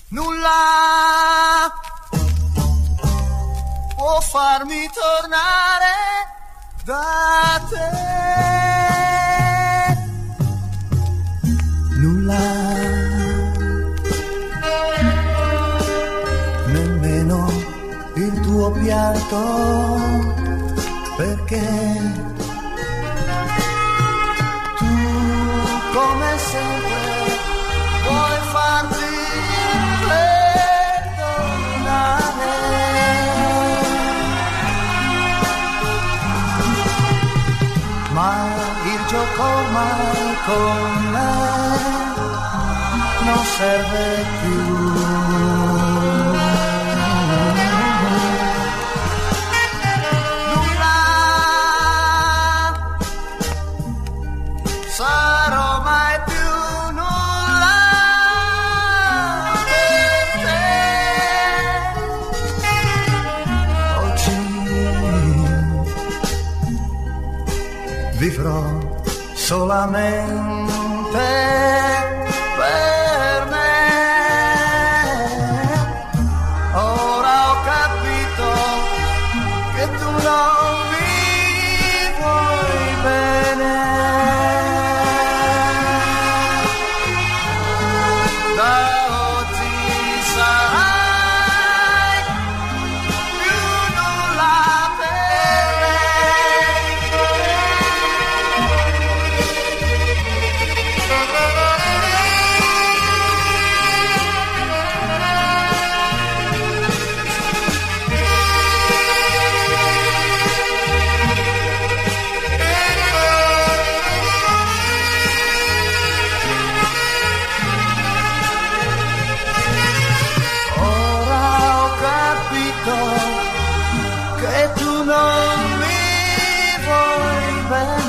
Nulla può farmi tornare da te. Nulla, nemmeno il tuo pianto, perché tu come sempre vuoi farti perdonare. Ma il gioco ormai con me non serve più. Nulla sarò mai più nulla per te. Oggi vivrò solamente per me. Ora ho capito che tu non mi vuoi bene. Da oggi sarai più nulla per me. Che tu non mi vuoi bene.